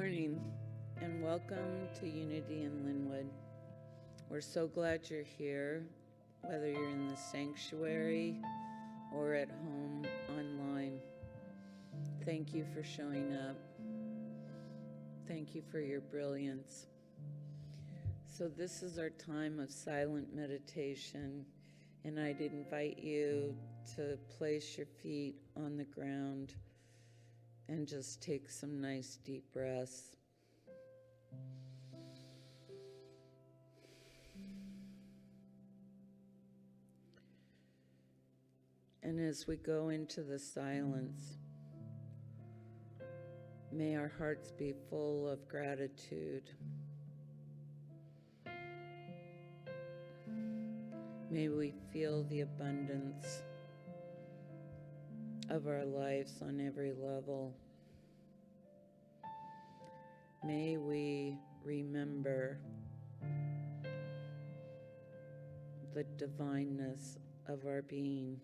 morning and welcome to Unity in Lynnwood. We're so glad you're here, whether you're in the sanctuary or at home online. Thank you for showing up. Thank you for your brilliance. So this is our time of silent meditation, and I'd invite you to place your feet on the ground and just take some nice deep breaths. And as we go into the silence, may our hearts be full of gratitude. May we feel the abundance of our lives on every level. May we remember the divineness of our being.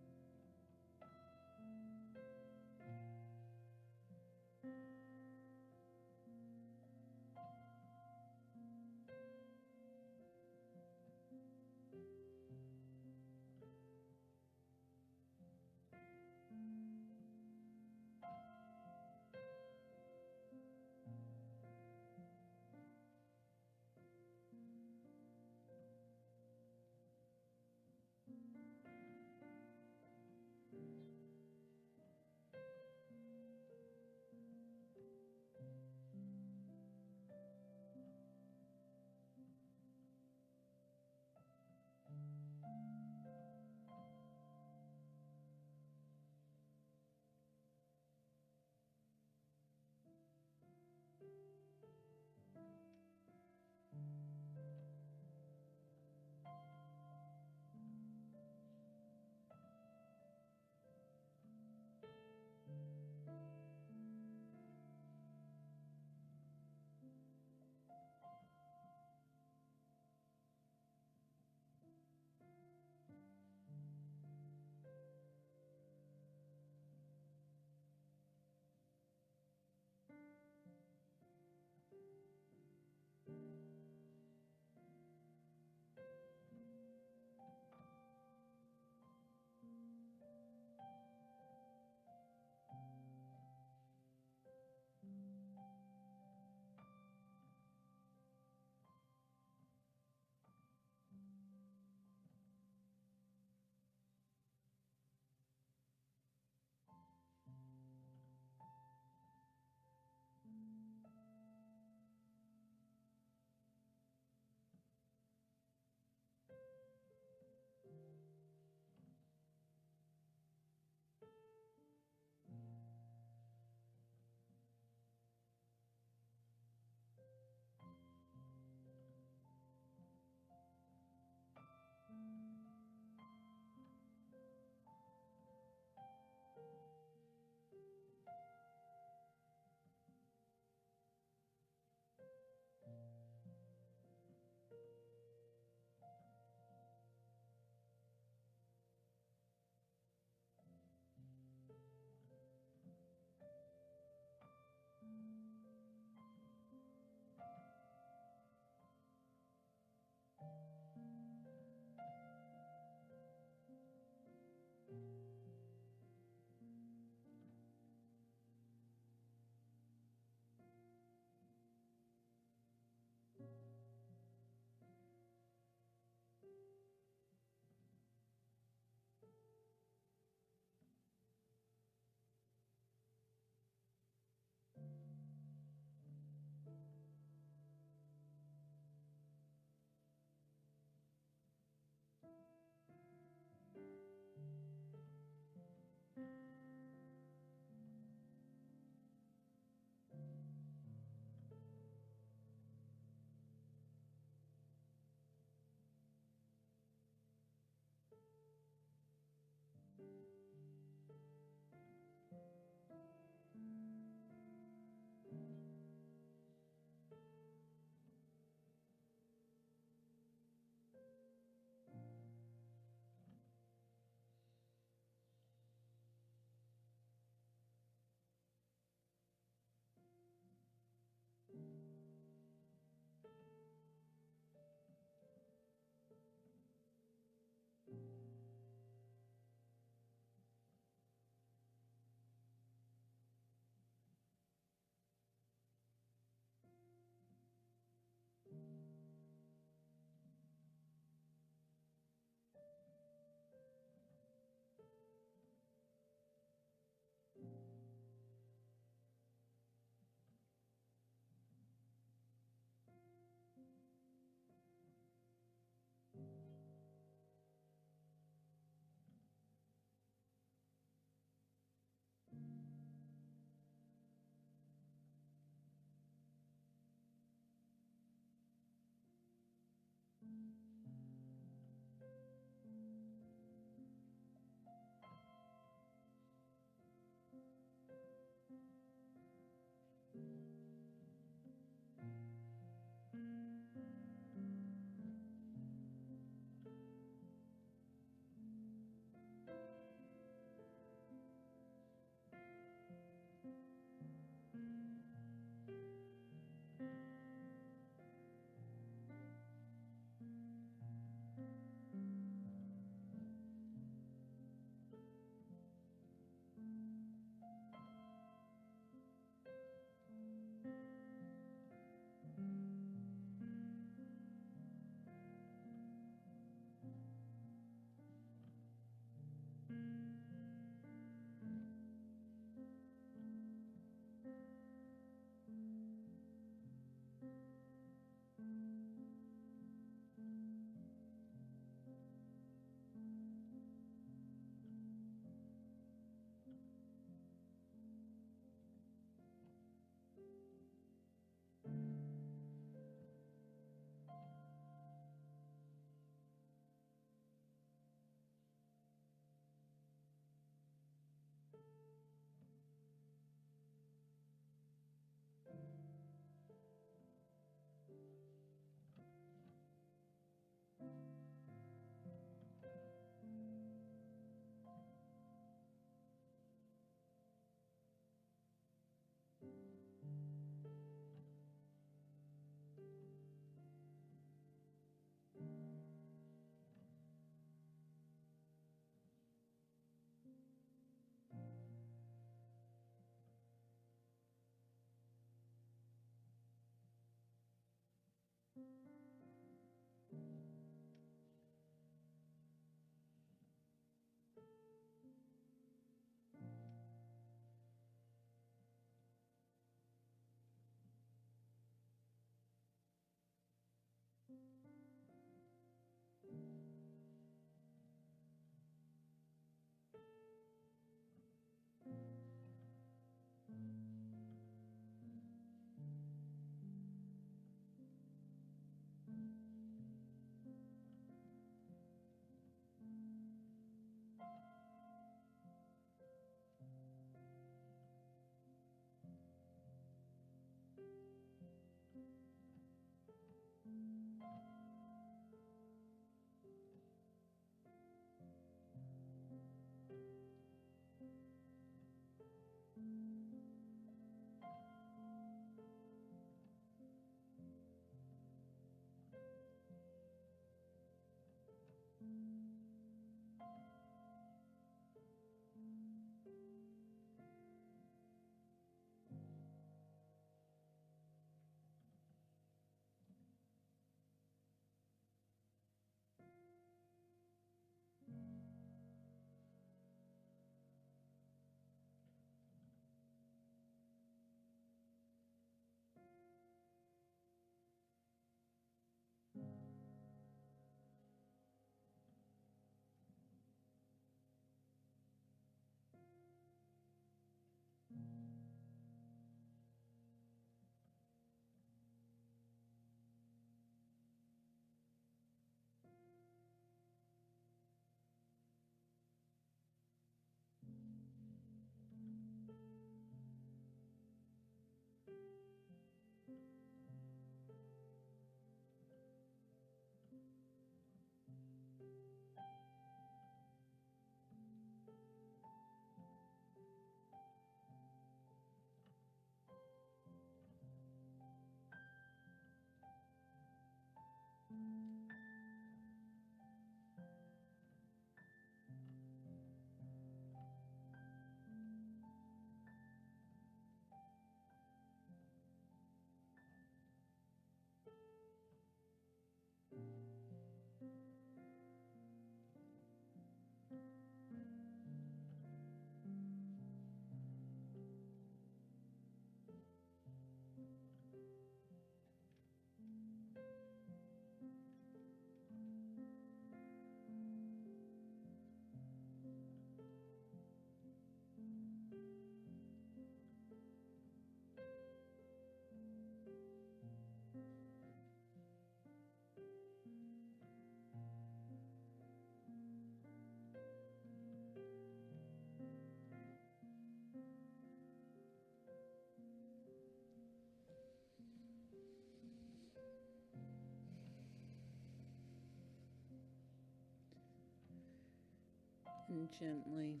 And gently,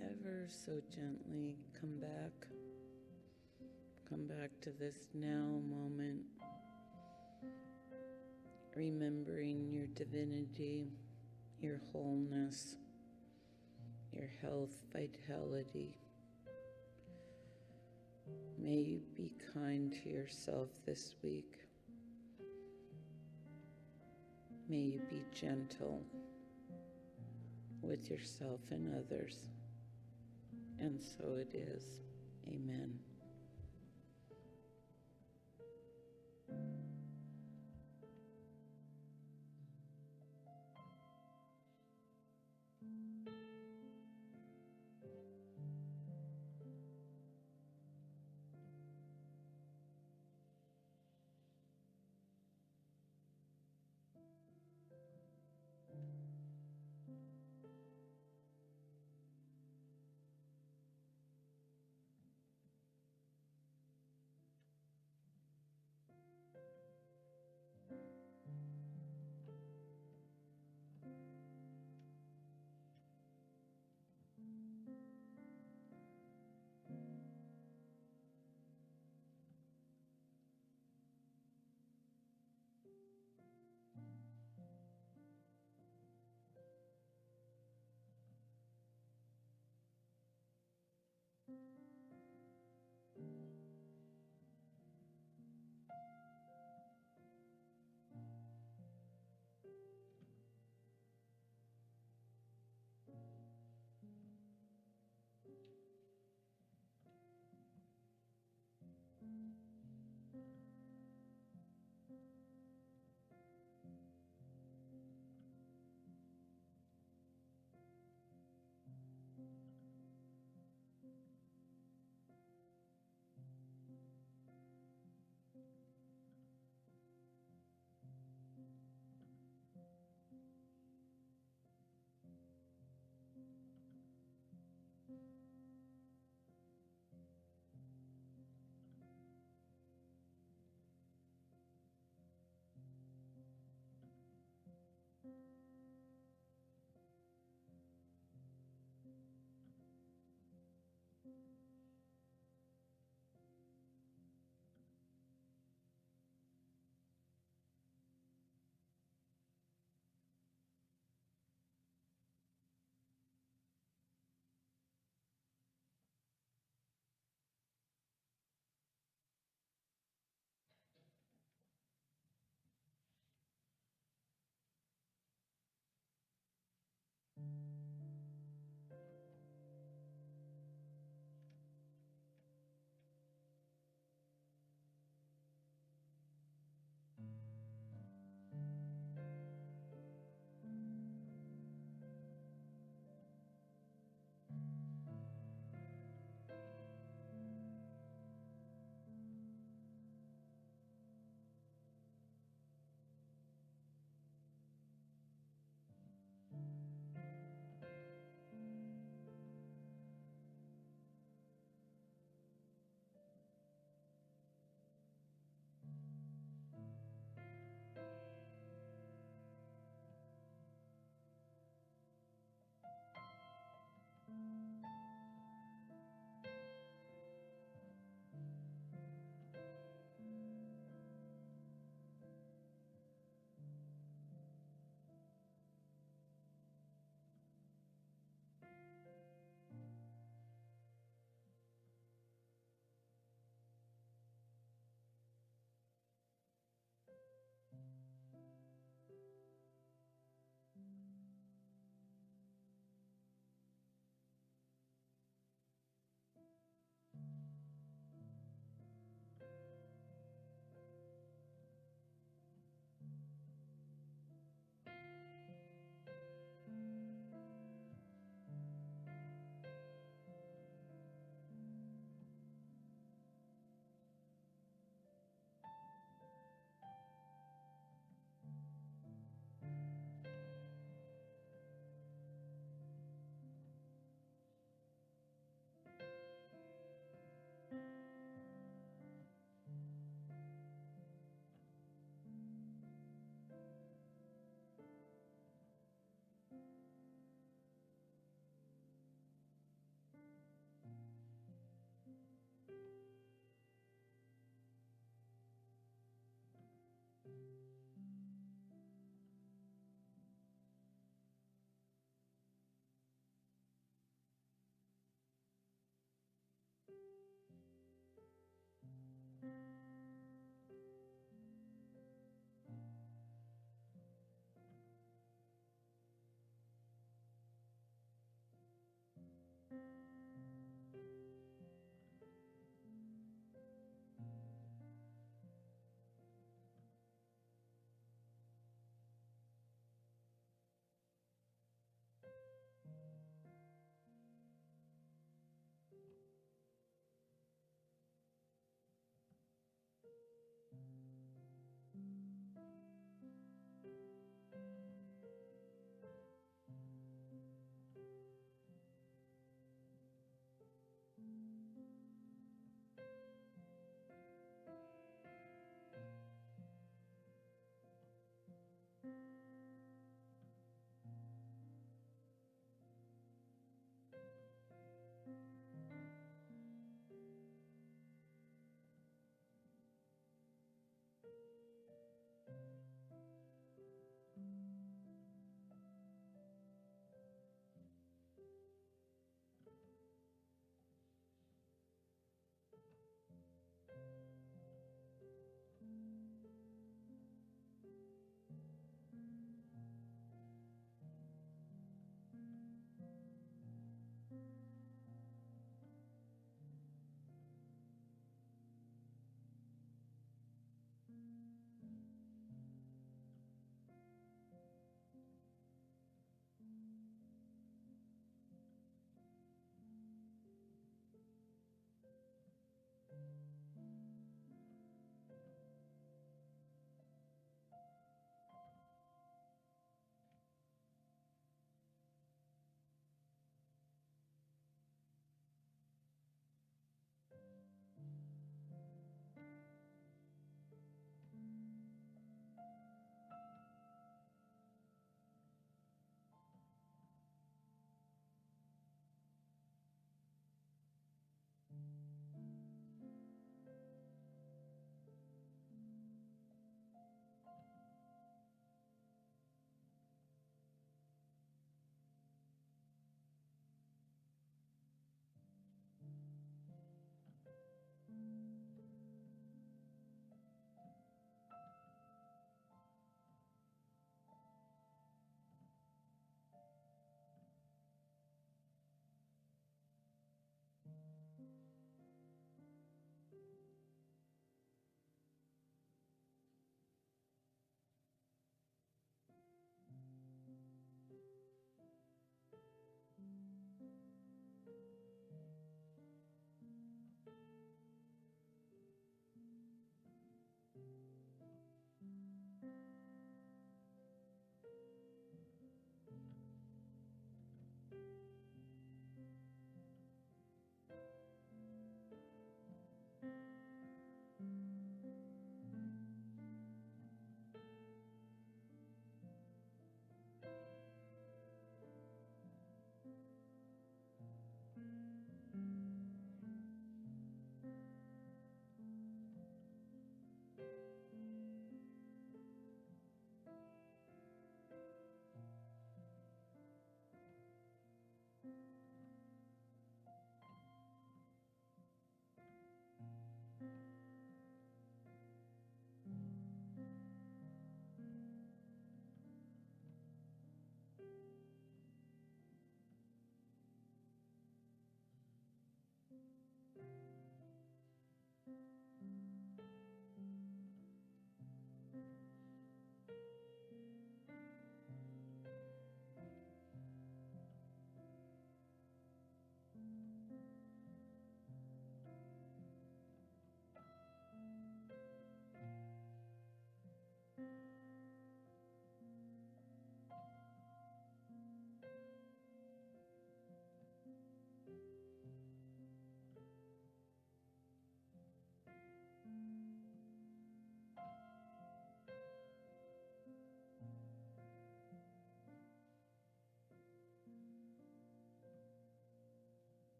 ever so gently, come back. Come back to this now moment, remembering your divinity, your wholeness, your health, vitality. May you be kind to yourself this week. May you be gentle with yourself and others. And so it is. Amen.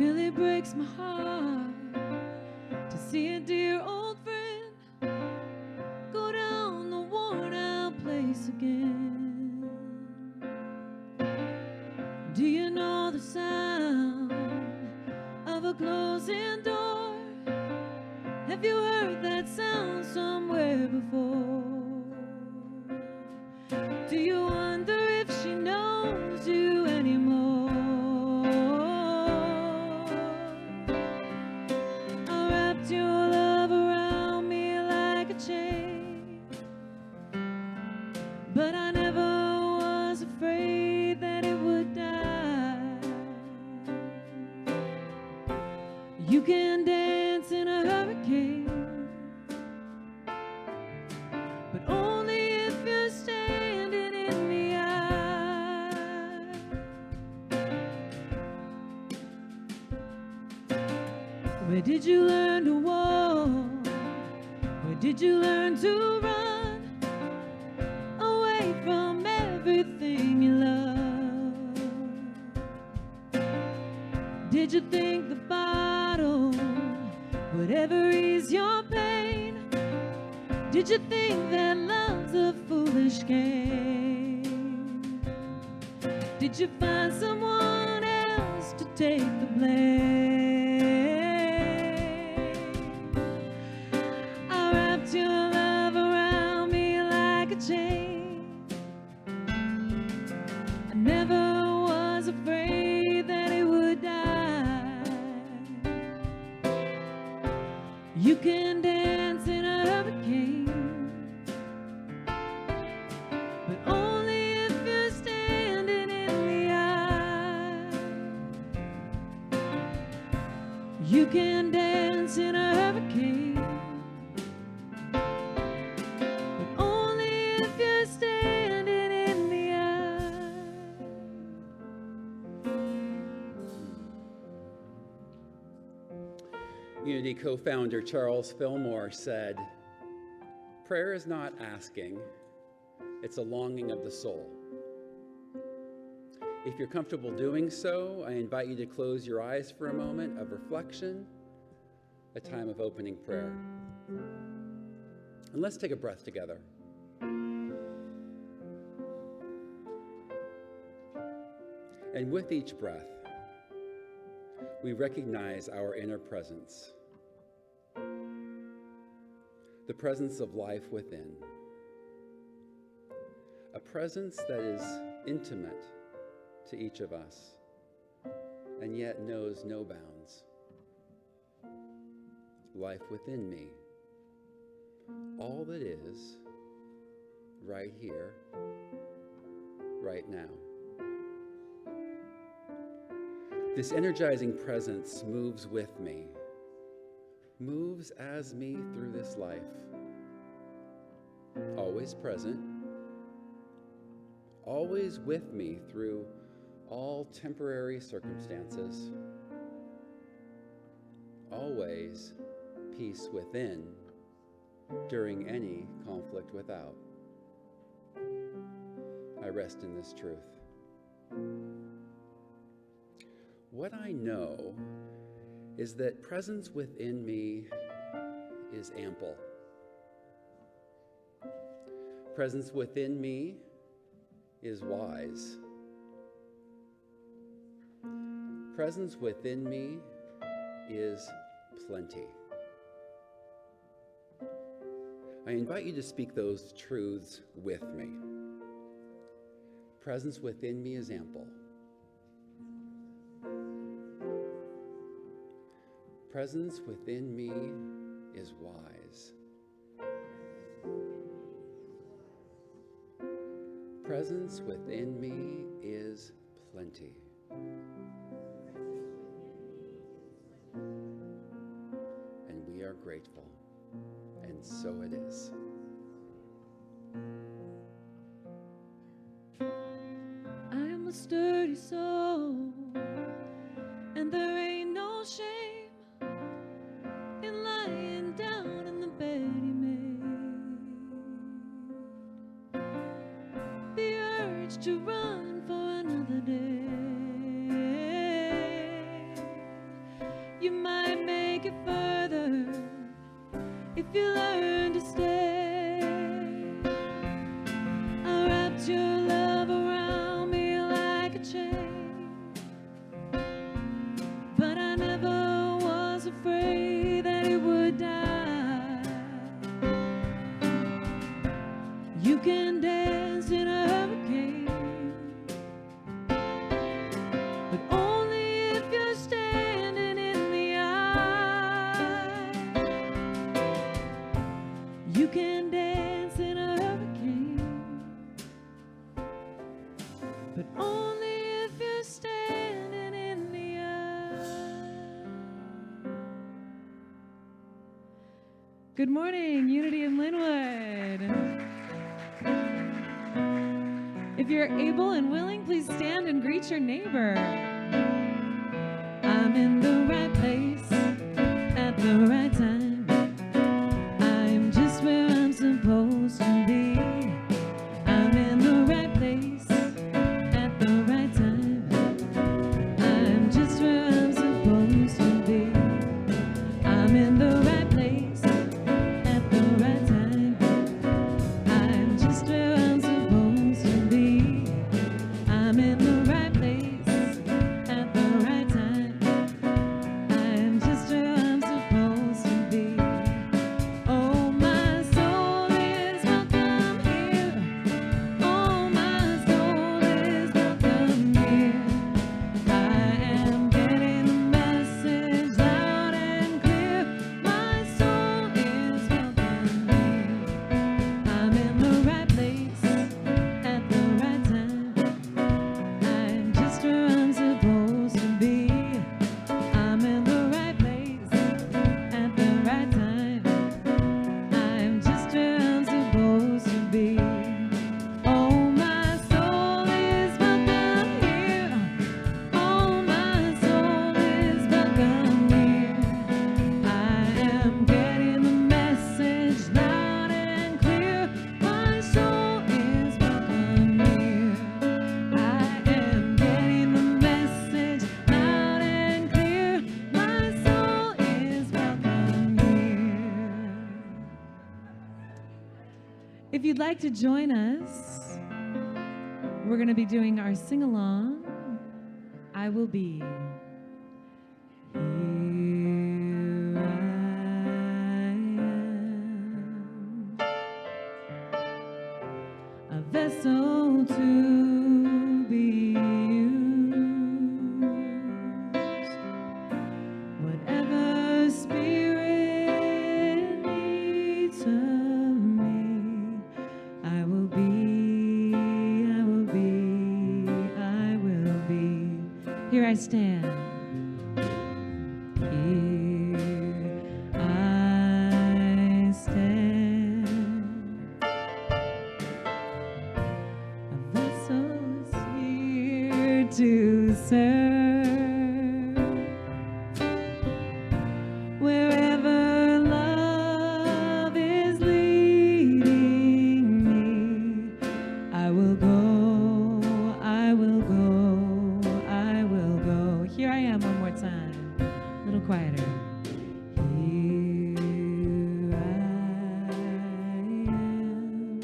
really breaks my heart to see a dear old friend go down the worn-out place again. Do you know the sound of a closing door? Have you heard that sound somewhere before? Do you wonder if she knows you anymore? I wrapped your love around me like a chain, but I never was afraid that it would die. You can dance in a hurricane, but only if you're standing in the eye. Where did you learn to walk? Where did you learn to run away from everything you love? Did you think the bottle would ever ease your pain? Did you think that love's a foolish game? Did you find someone else to take the blame? I wrapped your love around me like a chain. I never was afraid that it would die. You can dance in a hurricane, but only if you're standing in the eye. You can dance in a hurricane, but only if you're standing in the eye. Unity co-founder Charles Fillmore said, "Prayer is not asking, it's a longing of the soul." If you're comfortable doing so, I invite you to close your eyes for a moment of reflection, a time of opening prayer. And let's take a breath together. And with each breath, we recognize our inner presence, the presence of life within, a presence that is intimate to each of us and yet knows no bounds. Life within me, all that is right here, right now. This energizing presence moves with me, moves as me through this life, always present, always with me through all temporary circumstances, always peace within during any conflict without. I rest in this truth. What I know is that presence within me is ample. Presence within me is wise. Presence within me is plenty. I invite you to speak those truths with me. Presence within me is ample. Presence within me is wise. Presence within me is plenty. And we are grateful, and so it is. I am a sturdy soul, and there ain't no shame in lying down in the bed he made. The urge to run for another day You might make it further if you learn to stay. I wrapped your love around me like a chain, but I never was afraid that it would die. You can dance in a hurricane, but only if you're standing in the eye. You can dance in a hurricane, but only if you're standing in the eye. Good morning, Unity in Lynnwood. If you're able and willing, please stand and greet your neighbor. I'm in the right place at the right time. I'm just where I'm supposed to be. I'm in the right place at the right time. I'm just where I'm supposed to be. I'm in the right place at the right time. I'm just where I'm supposed to be. I'm in the right place at the right time. I'm just where I'm supposed to be. Oh, my soul is welcome here. Oh, my soul is welcome here. I am getting the message loud and clear. My soul is welcome here. I'm in the right place at the right time. I'm just where I'm supposed to be. I'm in the right place at the right time. I'm just where I'm supposed to be. Oh, my soul is welcome here. Oh, my soul is welcome here. I am getting the message loud and clear. My soul is welcome here. I am getting the message loud and clear. My soul is welcome here. If you'd like to join us, we're going to be doing our sing-along, I Will Be. Here I am, a vessel to be used. Whatever spirit needs of me, I will be, I will be, I will be. Here I stand. Here I stand. A vessel is here to serve. Wherever love is leading me, I will go, I will go, I will go. Here I am one more time, a little quieter. Here I am,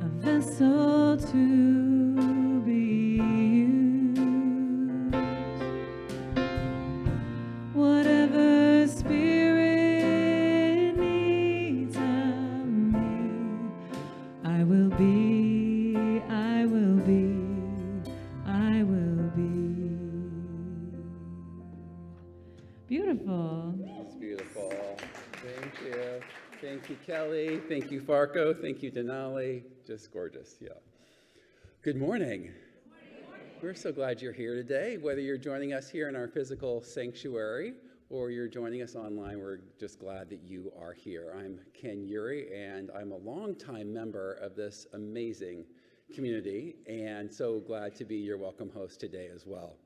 a vessel to be used. Whatever spirit needs of me, I will be, I will be, I will be. Beautiful. That's beautiful. Thank you. Thank you, Kelly. Thank you, Farko. Thank you, Denali. Just gorgeous, yeah. Good morning. We're so glad you're here today. Whether you're joining us here in our physical sanctuary or you're joining us online, we're just glad that you are here. I'm Ken Urie, and I'm a longtime member of this amazing community, and so glad to be your welcome host today as well.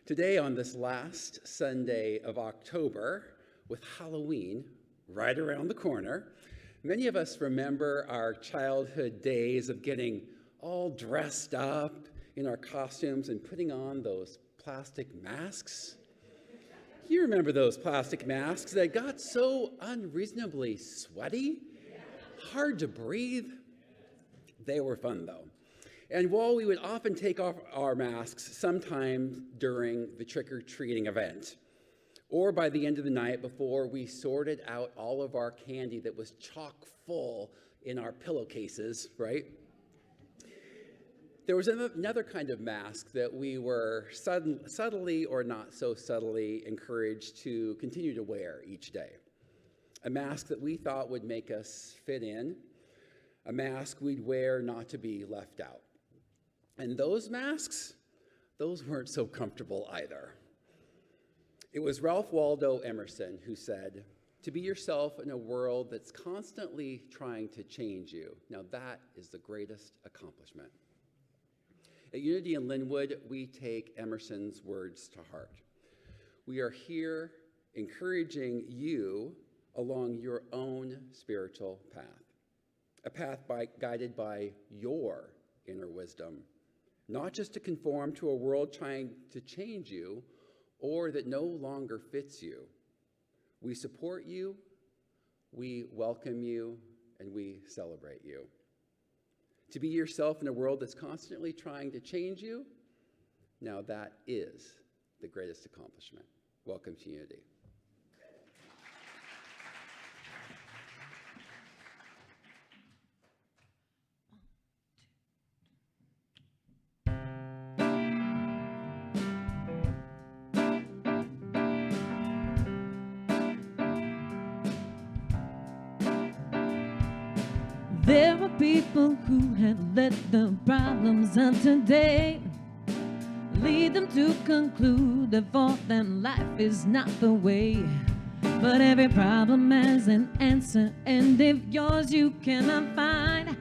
Today, on this last Sunday of October, with Halloween right around the corner, many of us remember our childhood days of getting all dressed up in our costumes and putting on those plastic masks. You remember those plastic masks that got so unreasonably sweaty, hard to breathe? They were fun, though. And while we would often take off our masks sometime during the trick-or-treating event, or by the end of the night before we sorted out all of our candy that was chock full in our pillowcases, right? There was another kind of mask that we were subtly or not so subtly encouraged to continue to wear each day. A mask that we thought would make us fit in, a mask we'd wear not to be left out. And those masks, those weren't so comfortable either. It was Ralph Waldo Emerson who said, "To be yourself in a world that's constantly trying to change you, now that is the greatest accomplishment." At Unity in Lynnwood, we take Emerson's words to heart. We are here encouraging you along your own spiritual path, a path guided by your inner wisdom, not just to conform to a world trying to change you or that no longer fits you. We support you, we welcome you, and we celebrate you. To be yourself in a world that's constantly trying to change you, now that is the greatest accomplishment. Welcome to Unity. There are people who have let the problems of today lead them to conclude that for them life is not the way. But every problem has an answer, and if yours you cannot find,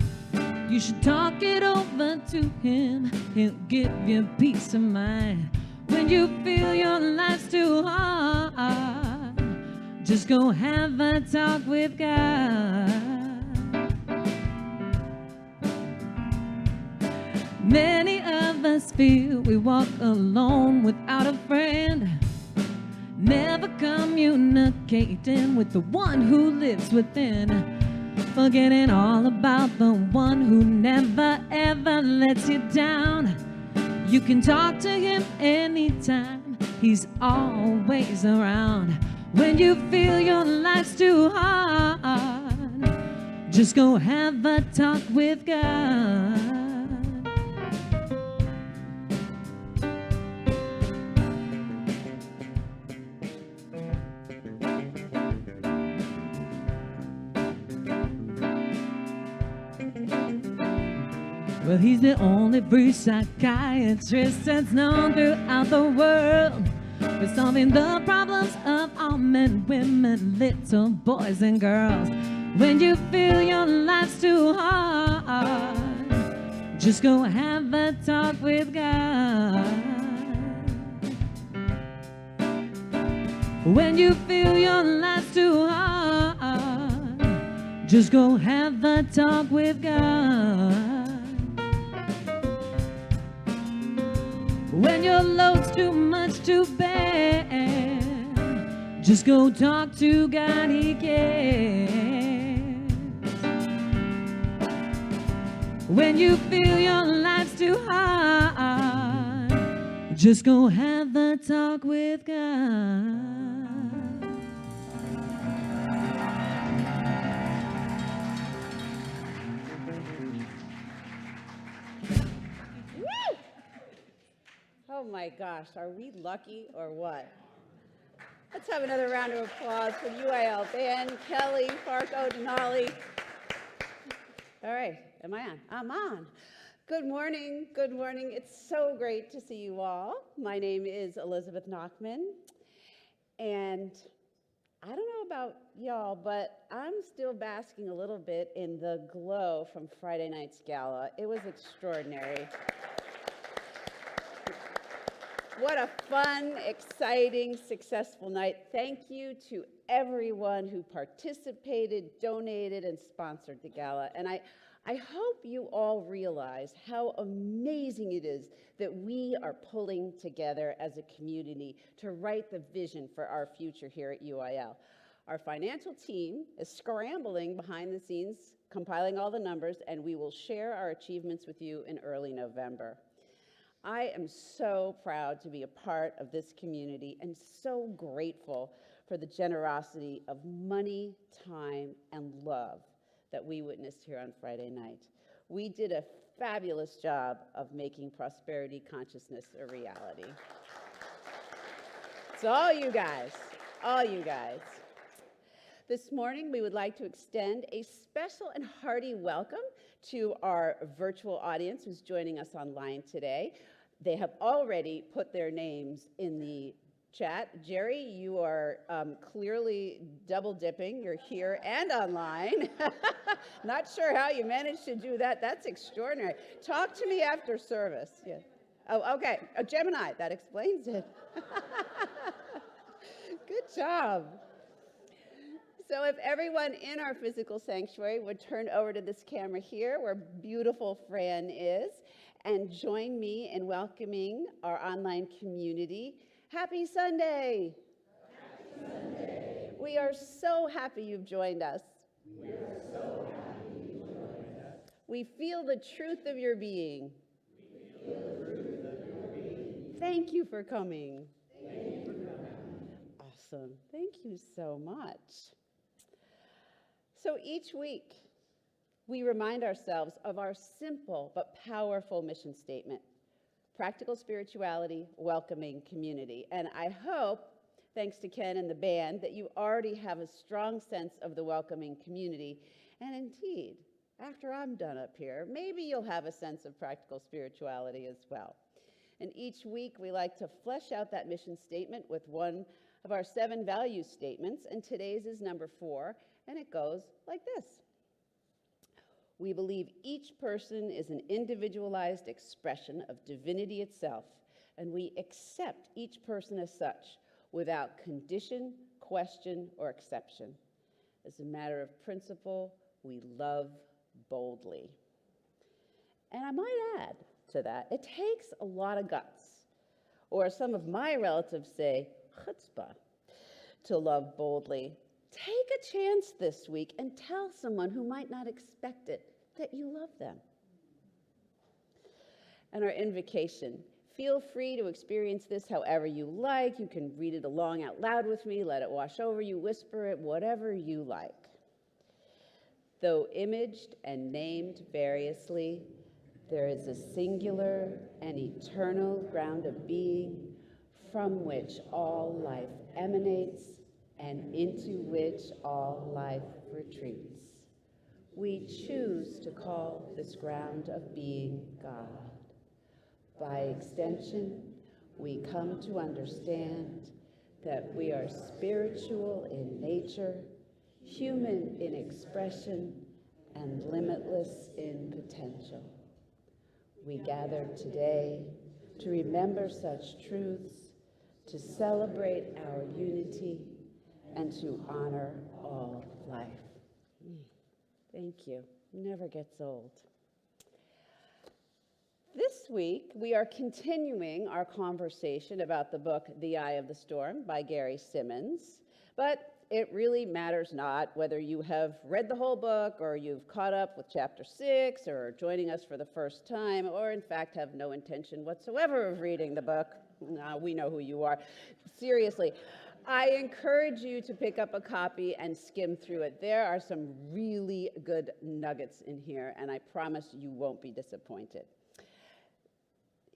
you should talk it over to him. He'll give you peace of mind. When you feel your life's too hard, just go have a talk with God. Many of us feel we walk alone without a friend, never communicating with the one who lives within, forgetting all about the one who never ever lets you down. You can talk to him anytime, he's always around. When you feel your life's too hard, just go have a talk with God. Well, he's the only free psychiatrist that's known throughout the world for solving the problems of all men, women, little boys and girls. When you feel your life's too hard, just go have a talk with God. When you feel your life's too hard, just go have a talk with God. When your load's too much to bear, just go talk to God, he cares. When you feel your life's too hard, just go have a talk with God. Oh my gosh, are we lucky or what? Let's have another round of applause for the UIL band, Kelly, Farko, Denali. All right, am I on? I'm on. Good morning, good morning. It's so great to see you all. My name is Elizabeth Nachman, and I don't know about y'all, but I'm still basking a little bit in the glow from Friday night's gala. It was extraordinary. What a fun, exciting, successful night. Thank you to everyone who participated, donated, and sponsored the gala. And I I hope you all realize how amazing it is that we are pulling together as a community to write the vision for our future here at UIL. Our financial team is scrambling behind the scenes, compiling all the numbers, and we will share our achievements with you in early November. I am so proud to be a part of this community and so grateful for the generosity of money, time, and love that we witnessed here on Friday night. We did a fabulous job of making prosperity consciousness a reality. It's all you guys, all you guys. This morning, we would like to extend a special and hearty welcome to our virtual audience who's joining us online today. They have already put their names in the chat. Jerry, you are clearly double dipping. You're here and online. Not sure how you managed to do that. That's extraordinary. Talk to me after service. Yeah. Oh, okay. Oh, Gemini, that explains it. Good job. So if everyone in our physical sanctuary would turn over to this camera here where beautiful Fran is and join me in welcoming our online community. Happy Sunday! Happy Sunday! We are so happy you've joined us. We are so happy you joined us. We feel the truth of your being. We feel the truth of your being. Thank you for coming. Thank you for coming. Awesome. Thank you so much. So each week, we remind ourselves of our simple but powerful mission statement. Practical spirituality, welcoming community. And I hope, thanks to Ken and the band, that you already have a strong sense of the welcoming community. And indeed, after I'm done up here, maybe you'll have a sense of practical spirituality as well. And each week, we like to flesh out that mission statement with one of our 7 value statements. And today's is number 4, and it goes like this. We believe each person is an individualized expression of divinity itself, and we accept each person as such without condition, question, or exception. As a matter of principle, we love boldly. And I might add to that, it takes a lot of guts, or as some of my relatives say, chutzpah, to love boldly. Take a chance this week and tell someone who might not expect it that you love them. And our invocation, feel free to experience this however you like. You can read it along out loud with me, let it wash over you, whisper it, whatever you like. Though imaged and named variously, there is a singular and eternal ground of being from which all life emanates and into which all life retreats. We choose to call this ground of being God. By extension, we come to understand that we are spiritual in nature, human in expression, and limitless in potential. We gather today to remember such truths, to celebrate our unity, and to honor all life. Thank you. Never gets old. This week, we are continuing our conversation about the book, The Eye of the Storm by Gary Simmons, but it really matters not whether you have read the whole book or you've caught up with chapter 6 or joining us for the first time or in fact have no intention whatsoever of reading the book. We know who you are. Seriously, I encourage you to pick up a copy and skim through it. There are some really good nuggets in here, and I promise you won't be disappointed.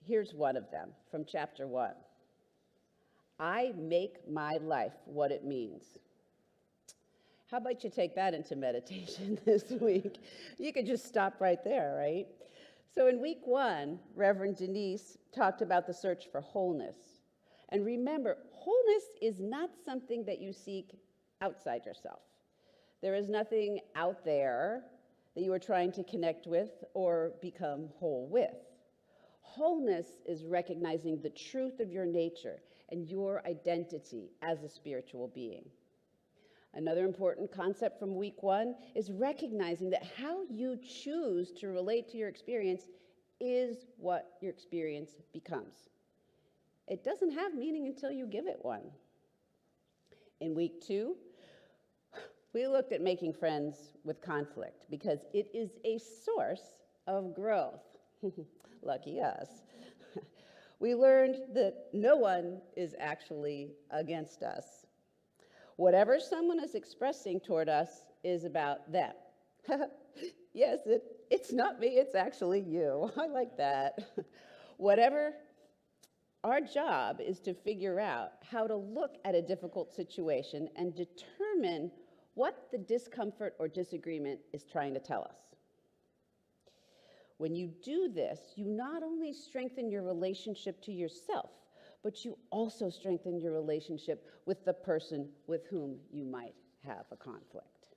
Here's one of them from chapter 1. I make my life what it means. How about you take that into meditation this week? You could just stop right there, right? So in week 1, Reverend Denise talked about the search for wholeness. And remember, wholeness is not something that you seek outside yourself. There is nothing out there that you are trying to connect with or become whole with. Wholeness is recognizing the truth of your nature and your identity as a spiritual being. Another important concept from week 1 is recognizing that how you choose to relate to your experience is what your experience becomes. It doesn't have meaning until you give it one. In week 2, we looked at making friends with conflict because it is a source of growth. Lucky us. We learned that no one is actually against us. Whatever someone is expressing toward us is about them. Yes, it's not me, it's actually you. I like that. Our job is to figure out how to look at a difficult situation and determine what the discomfort or disagreement is trying to tell us. When you do this, you not only strengthen your relationship to yourself, but you also strengthen your relationship with the person with whom you might have a conflict.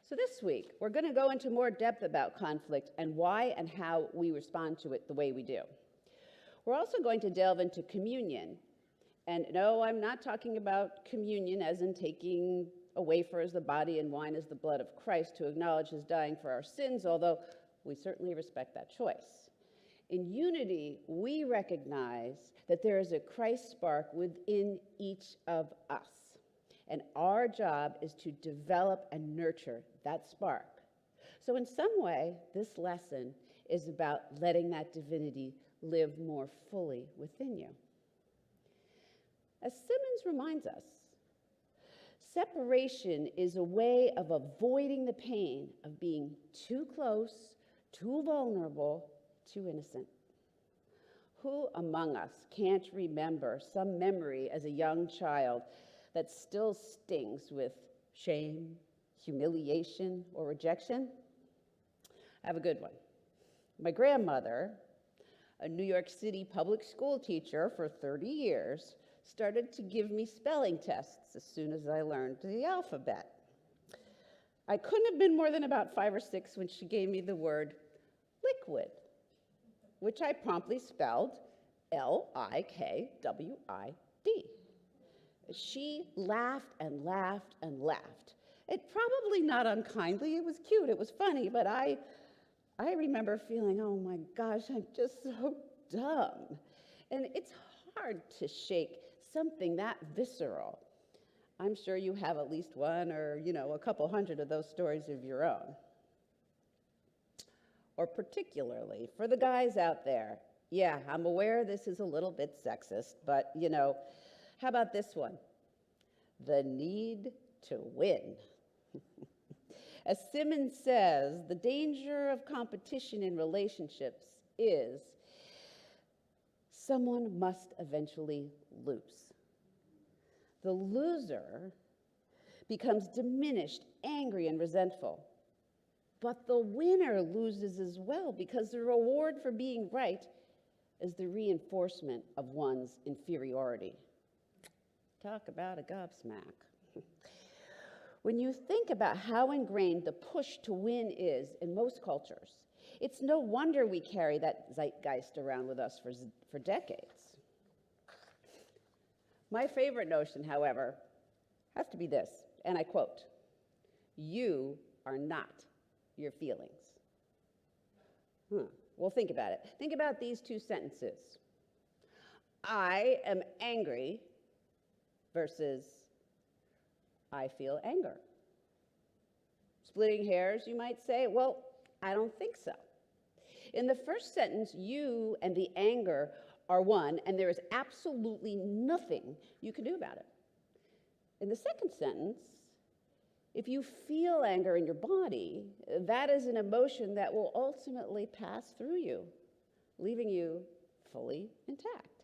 So this week, we're going to go into more depth about conflict and why and how we respond to it the way we do. We're also going to delve into communion. And no, I'm not talking about communion as in taking a wafer as the body and wine as the blood of Christ to acknowledge his dying for our sins, although we certainly respect that choice. In unity, we recognize that there is a Christ spark within each of us. And our job is to develop and nurture that spark. So in some way, this lesson is about letting that divinity live more fully within you. As Simmons reminds us, separation is a way of avoiding the pain of being too close, too vulnerable, too innocent. Who among us can't remember some memory as a young child that still stings with shame, humiliation, or rejection? I have a good one. My grandmother, a New York City public school teacher for 30 years, started to give me spelling tests as soon as I learned the alphabet. I couldn't have been more than about 5 or 6 when she gave me the word liquid, which I promptly spelled L-I-K-W-I-D. She laughed and laughed and laughed. It probably not unkindly, it was cute, it was funny, but I remember feeling, oh my gosh, I'm just so dumb. And it's hard to shake something that visceral. I'm sure you have at least one or, a couple hundred of those stories of your own. Or particularly for the guys out there. Yeah, I'm aware this is a little bit sexist, but, how about this one? The need to win. As Simmons says, the danger of competition in relationships is someone must eventually lose. The loser becomes diminished, angry, and resentful. But the winner loses as well because the reward for being right is the reinforcement of one's inferiority. Talk about a gobsmack. When you think about how ingrained the push to win is in most cultures, it's no wonder we carry that zeitgeist around with us for decades. My favorite notion, however, has to be this, and I quote, "You are not your feelings." Well, think about it. Think about these 2 sentences. I am angry versus I feel anger. Splitting hairs, you might say? Well, I don't think so. In the first sentence, you and the anger are one, and there is absolutely nothing you can do about it. In the second sentence, if you feel anger in your body, that is an emotion that will ultimately pass through you, leaving you fully intact.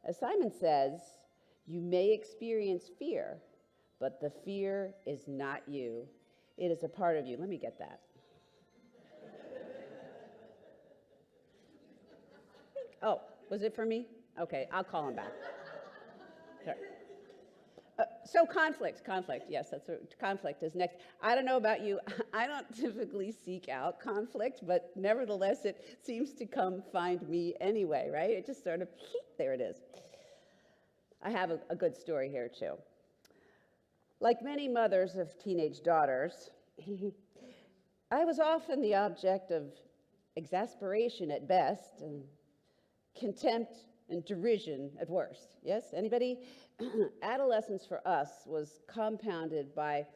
As Simon says, you may experience fear, but the fear is not you. It is a part of you. Let me get that. Oh, was it for me? Okay, I'll call him back. Sorry. So conflict, yes, that's what conflict is next. I don't know about you, I don't typically seek out conflict, but nevertheless, it seems to come find me anyway, right? It just sort of, there it is. I have a good story here too. Like many mothers of teenage daughters, I was often the object of exasperation at best and contempt and derision at worst. Yes, anybody? Adolescence for us was compounded by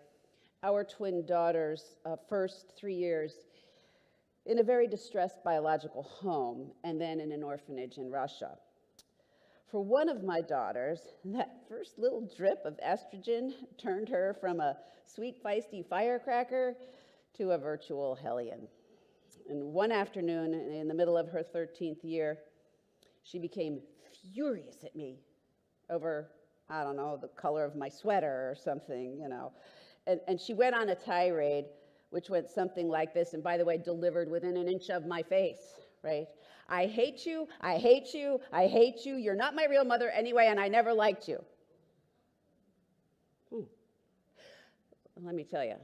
our twin daughters' first 3 years in a very distressed biological home and then in an orphanage in Russia. For one of my daughters, that first little drip of estrogen turned her from a sweet, feisty firecracker to a virtual hellion. And one afternoon, in the middle of her 13th year, she became furious at me over, I don't know, the color of my sweater or something, you know. And she went on a tirade, which went something like this, and by the way, delivered within an inch of my face, right? I hate you, I hate you, I hate you. You're not my real mother anyway, and I never liked you. Let me tell you,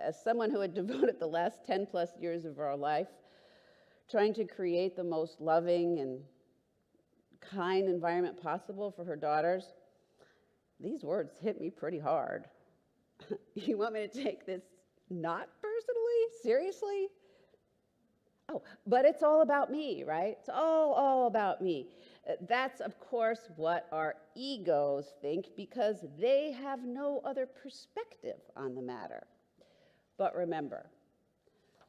as someone who had devoted the last 10 plus years of our life trying to create the most loving and kind environment possible for her daughters, these words hit me pretty hard. You want me to take this not personally, seriously? Oh, but it's all about me, right? It's all about me. That's, of course, what our egos think because they have no other perspective on the matter. But remember,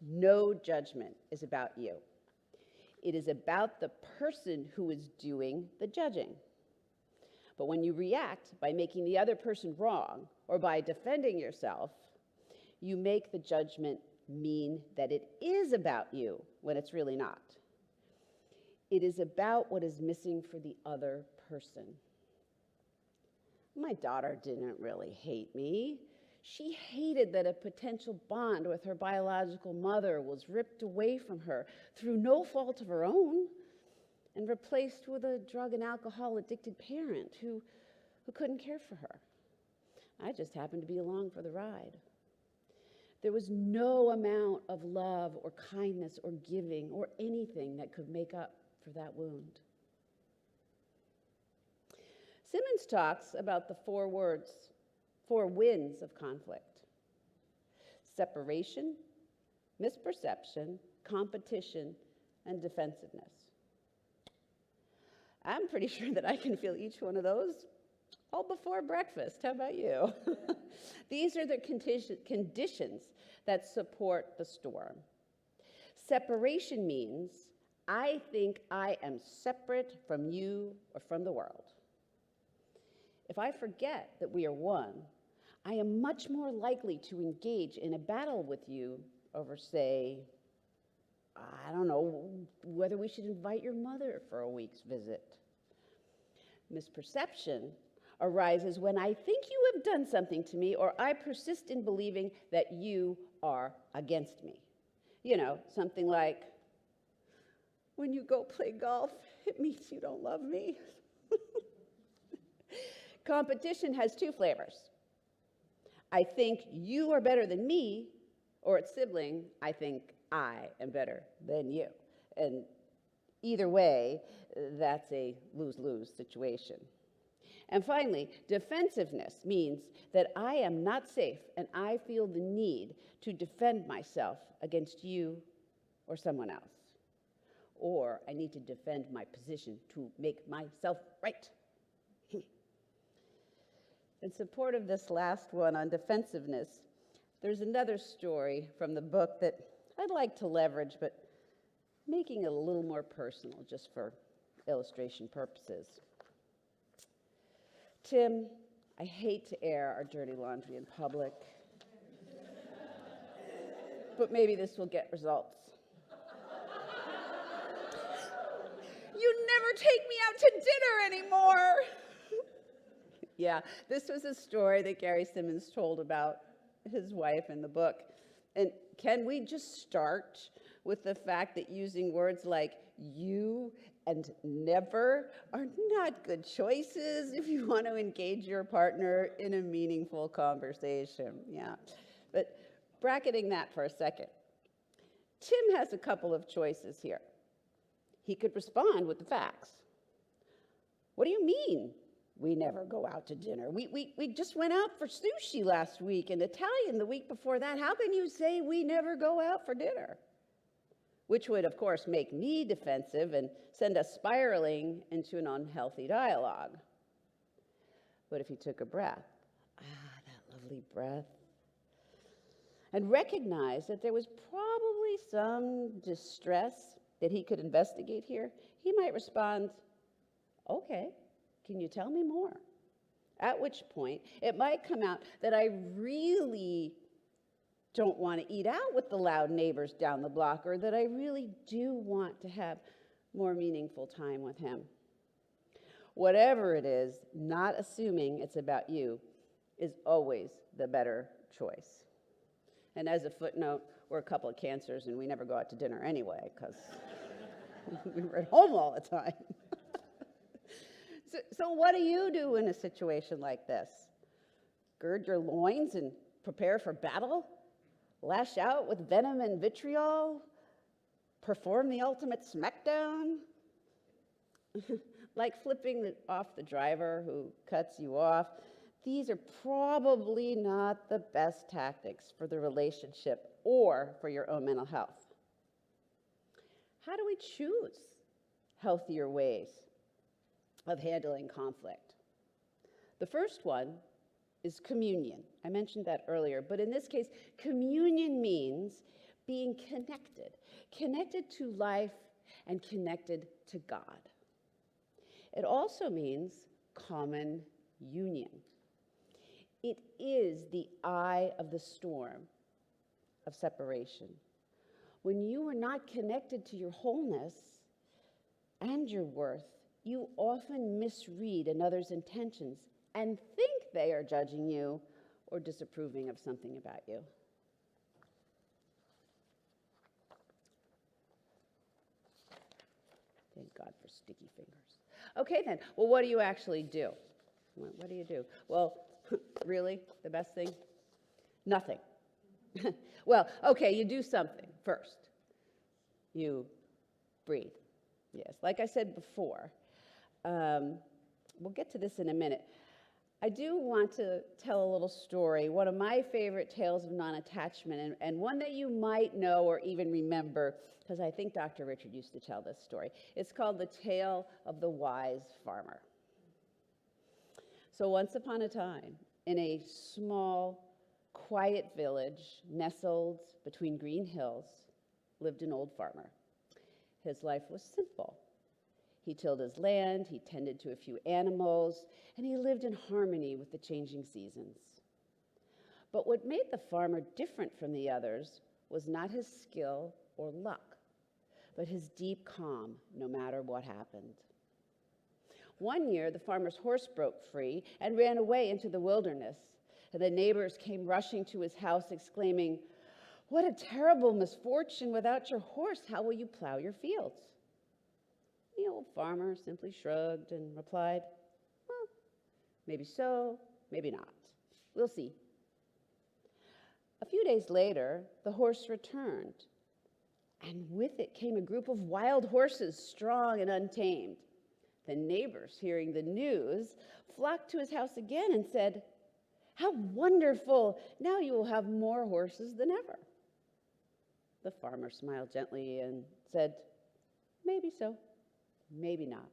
no judgment is about you. It is about the person who is doing the judging. But when you react by making the other person wrong or by defending yourself, you make the judgment mean that it is about you when it's really not. It is about what is missing for the other person. My daughter didn't really hate me. She hated that a potential bond with her biological mother was ripped away from her through no fault of her own and replaced with a drug and alcohol addicted parent who couldn't care for her. I just happened to be along for the ride. There was no amount of love or kindness or giving or anything that could make up for that wound. Simmons talks about the four winds of conflict: separation, misperception, competition, and defensiveness. I'm pretty sure that I can feel each one of those all before breakfast. How about you? These are the conditions that support the storm. Separation means I think I am separate from you or from the world. If I forget that we are one, I am much more likely to engage in a battle with you over, say, I don't know, whether we should invite your mother for a week's visit. Misperception arises when I think you have done something to me or I persist in believing that you are against me. You know, something like, when you go play golf, it means you don't love me. Competition has two flavors. I think you are better than me, or its sibling, I think I am better than you. And either way, that's a lose-lose situation. And finally, defensiveness means that I am not safe and I feel the need to defend myself against you or someone else. Or I need to defend my position to make myself right. In support of this last one on defensiveness, there's another story from the book that I'd like to leverage, but making it a little more personal just for illustration purposes. Tim, I hate to air our dirty laundry in public, but maybe this will get results. You never take me out to dinner anymore. Yeah, this was a story that Gary Simmons told about his wife in the book. And can we just start with the fact that using words like you and never are not good choices if you want to engage your partner in a meaningful conversation? Yeah, but bracketing that for a second, Tim has a couple of choices here. He could respond with the facts. What do you mean? We never go out to dinner. We just went out for sushi last week and Italian the week before that. How can you say we never go out for dinner? Which would, of course, make me defensive and send us spiraling into an unhealthy dialogue. But if he took a breath, that lovely breath, and recognized that there was probably some distress that he could investigate here, he might respond, okay, can you tell me more? At which point, it might come out that I really don't want to eat out with the loud neighbors down the block, or that I really do want to have more meaningful time with him. Whatever it is, not assuming it's about you is always the better choice. And as a footnote, we're a couple of cancers and we never go out to dinner anyway because we were at home all the time. So what do you do in a situation like this? Gird your loins and prepare for battle? Lash out with venom and vitriol? Perform the ultimate smackdown? Like flipping off the driver who cuts you off? These are probably not the best tactics for the relationship or for your own mental health. How do we choose healthier ways of handling conflict? The first one is communion. I mentioned that earlier, but in this case, communion means being connected to life and connected to God. It also means common union. It is the eye of the storm of separation. When you are not connected to your wholeness and your worth, you often misread another's intentions and think they are judging you or disapproving of something about you. Thank God for sticky fingers. Okay then, well, what do you actually do? What do you do? Well, really, the best thing? Nothing. Well, okay, you do something first. You breathe. Yes, like I said before, we'll get to this in a minute. I do want to tell a little story, one of my favorite tales of non-attachment, and one that you might know or even remember, because I think Dr. Richard used to tell this story. It's called The Tale of the Wise Farmer. So once upon a time, in a small, quiet village nestled between green hills, lived an old farmer. His life was simple. He tilled his land, he tended to a few animals, and he lived in harmony with the changing seasons. But what made the farmer different from the others was not his skill or luck, but his deep calm, no matter what happened. One year, the farmer's horse broke free and ran away into the wilderness, and the neighbors came rushing to his house, exclaiming, "What a terrible misfortune! Without your horse, how will you plow your fields?" The old farmer simply shrugged and replied, "Well, maybe so, maybe not. We'll see." A few days later, the horse returned, and with it came a group of wild horses, strong and untamed. The neighbors, hearing the news, flocked to his house again and said, "How wonderful! Now you will have more horses than ever." The farmer smiled gently and said, "Maybe so, maybe not.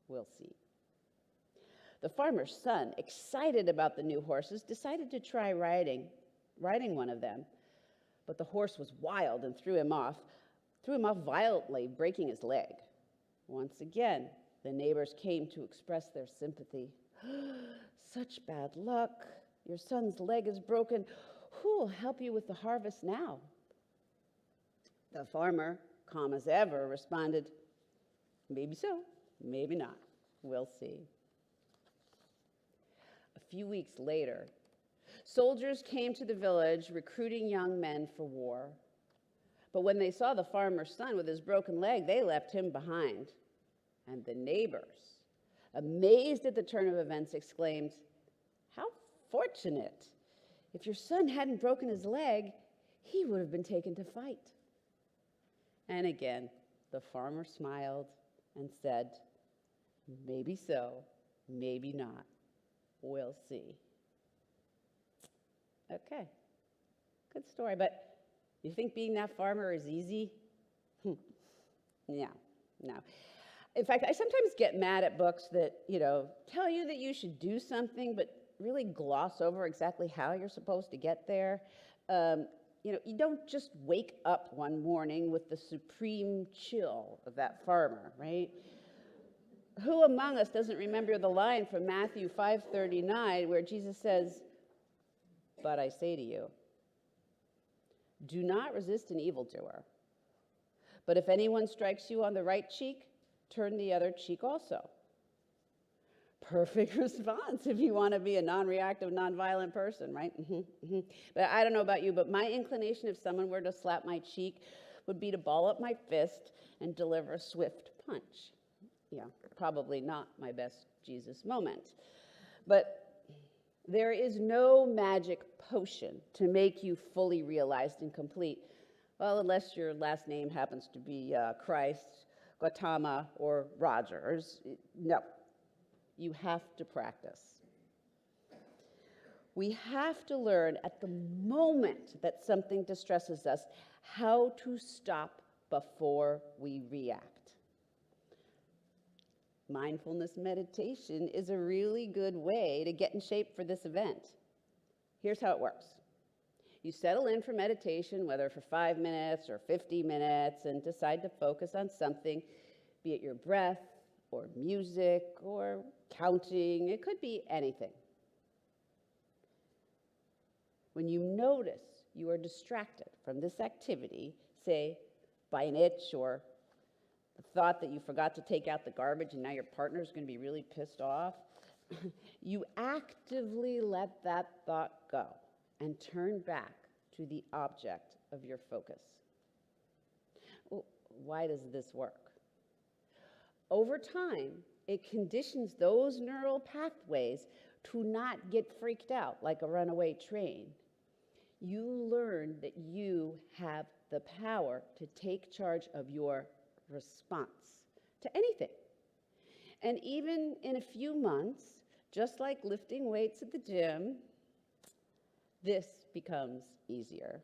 We'll see." The farmer's son, excited about the new horses, decided to try riding one of them. But the horse was wild and threw him off violently, breaking his leg. Once again, the neighbors came to express their sympathy. "Such bad luck. Your son's leg is broken. Who will help you with the harvest now?" The farmer, calm as ever, responded, "Maybe so, maybe not. We'll see." A few weeks later, soldiers came to the village recruiting young men for war. But when they saw the farmer's son with his broken leg, they left him behind. And the neighbors, amazed at the turn of events, exclaimed, "How fortunate! If your son hadn't broken his leg, he would have been taken to fight." And again, the farmer smiled and said, "Maybe so, maybe not. We'll see. Okay, good story, but you think being that farmer is easy? Yeah, no. In fact, I sometimes get mad at books that, tell you that you should do something, but really gloss over exactly how you're supposed to get there. You don't just wake up one morning with the supreme chill of that farmer, right? Who among us doesn't remember the line from Matthew 5:39 where Jesus says, "But I say to you, do not resist an evildoer. But if anyone strikes you on the right cheek, turn the other cheek also." Perfect response if you want to be a non-reactive, non-violent person, right? But I don't know about you, but my inclination if someone were to slap my cheek would be to ball up my fist and deliver a swift punch. Yeah, probably not my best Jesus moment. But there is no magic potion to make you fully realized and complete. Well, unless your last name happens to be Christ, Gautama, or Rogers. No, you have to practice. We have to learn at the moment that something distresses us how to stop before we react. Mindfulness meditation is a really good way to get in shape for this event. Here's how it works. You settle in for meditation, whether for 5 minutes or 50 minutes, and decide to focus on something, be it your breath or music or counting. It could be anything. When you notice you are distracted from this activity, say by an itch or the thought that you forgot to take out the garbage and now your partner's going to be really pissed off, you actively let that thought go and turn back to the object of your focus. Well, why does this work? Over time, it conditions those neural pathways to not get freaked out like a runaway train. You learn that you have the power to take charge of your response to anything. And even in a few months, just like lifting weights at the gym, this becomes easier.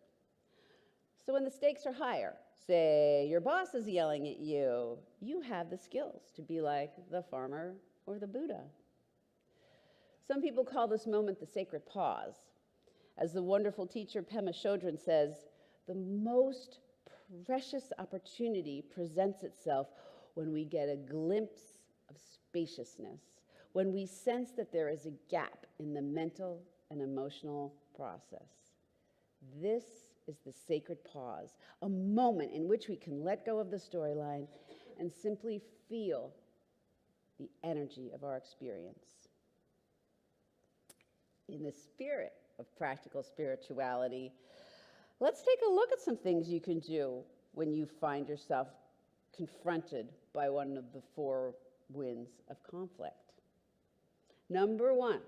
So when the stakes are higher, say your boss is yelling at you, you have the skills to be like the farmer or the Buddha. Some people call this moment the sacred pause. As the wonderful teacher Pema Chodron says, the most precious opportunity presents itself when we get a glimpse of spaciousness, when we sense that there is a gap in the mental and emotional process. This is the sacred pause, a moment in which we can let go of the storyline and simply feel the energy of our experience. In the spirit of practical spirituality, let's take a look at some things you can do when you find yourself confronted by one of the 4 winds of conflict. Number 1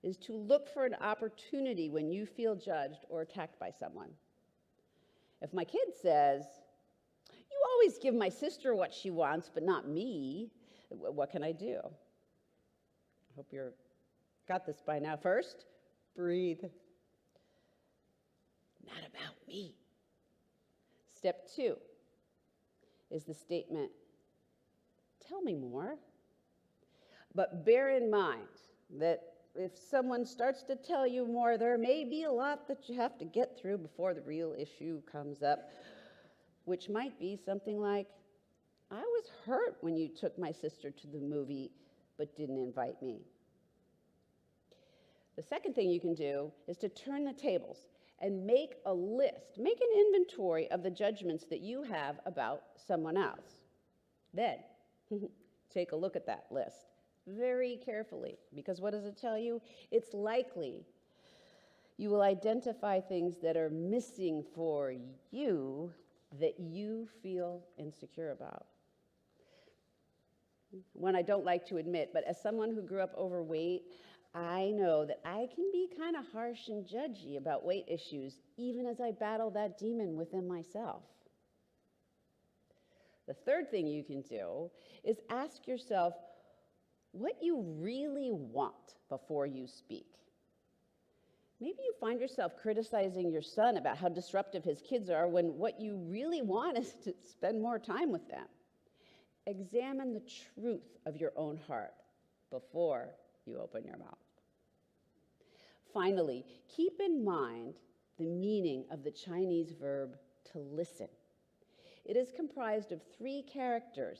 is to look for an opportunity when you feel judged or attacked by someone. If my kid says, "You always give my sister what she wants, but not me," what can I do? I hope you've got this by now. First, breathe. Not about me. Step 2 is the statement, "Tell me more." But bear in mind that if someone starts to tell you more, there may be a lot that you have to get through before the real issue comes up, which might be something like, "I was hurt when you took my sister to the movie but didn't invite me." The second thing you can do is to turn the tables and make a list, make an inventory of the judgments that you have about someone else. Then, take a look at that list very carefully, because what does it tell you? It's likely you will identify things that are missing for you that you feel insecure about. One I don't like to admit, but as someone who grew up overweight, I know that I can be kind of harsh and judgy about weight issues, even as I battle that demon within myself. The third thing you can do is ask yourself, what you really want before you speak. Maybe you find yourself criticizing your son about how disruptive his kids are when what you really want is to spend more time with them. Examine the truth of your own heart before you open your mouth. Finally, keep in mind the meaning of the Chinese verb to listen. It is comprised of 3 characters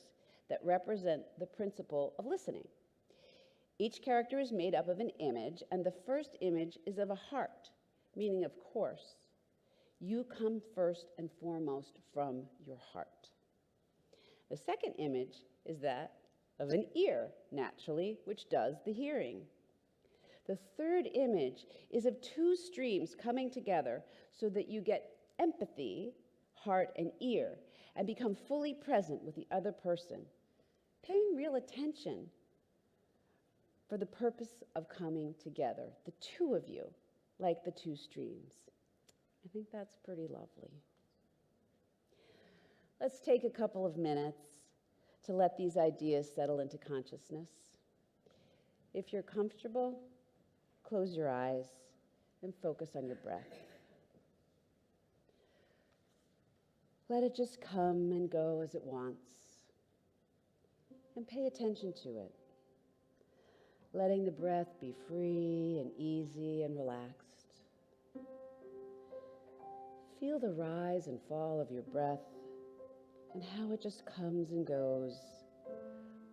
that represent the principle of listening. Each character is made up of an image, and the first image is of a heart, meaning, of course, you come first and foremost from your heart. The second image is that of an ear, naturally, which does the hearing. The third image is of 2 streams coming together so that you get empathy, heart and ear, and become fully present with the other person, paying real attention for the purpose of coming together, the 2 of you, like the 2 streams. I think that's pretty lovely. Let's take a couple of minutes to let these ideas settle into consciousness. If you're comfortable, close your eyes and focus on your breath. Let it just come and go as it wants, and pay attention to it, letting the breath be free and easy and relaxed. Feel the rise and fall of your breath and how it just comes and goes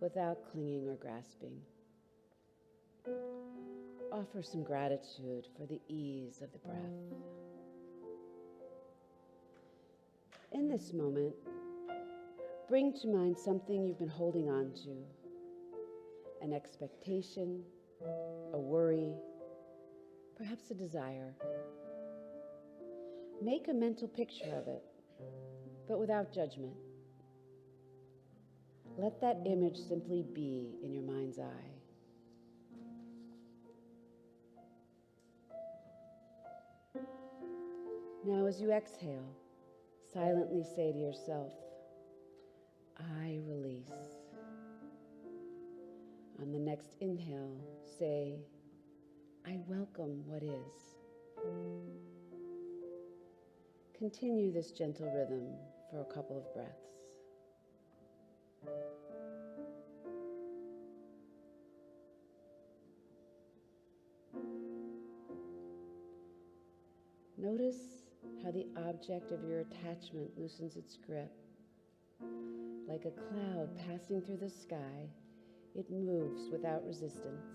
without clinging or grasping. Offer some gratitude for the ease of the breath. In this moment, bring to mind something you've been holding on to, an expectation, a worry, perhaps a desire. Make a mental picture of it, but without judgment. Let that image simply be in your mind's eye. Now, as you exhale, silently say to yourself, I release. On the next inhale, say, I welcome what is. Continue this gentle rhythm for a couple of breaths. Notice how the object of your attachment loosens its grip. Like a cloud passing through the sky, it moves without resistance.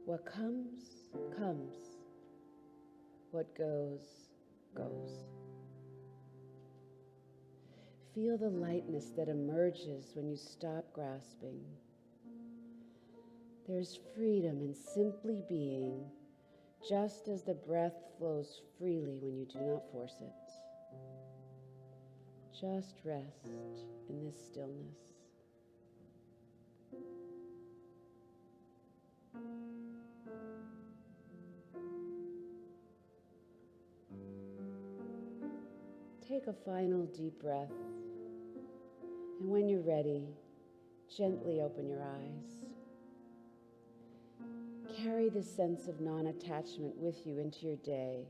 What comes, comes. What goes, goes. Feel the lightness that emerges when you stop grasping. There's freedom in simply being, just as the breath flows freely when you do not force it. Just rest in this stillness. Take a final deep breath, and when you're ready, gently open your eyes. Carry this sense of non-attachment with you into your day,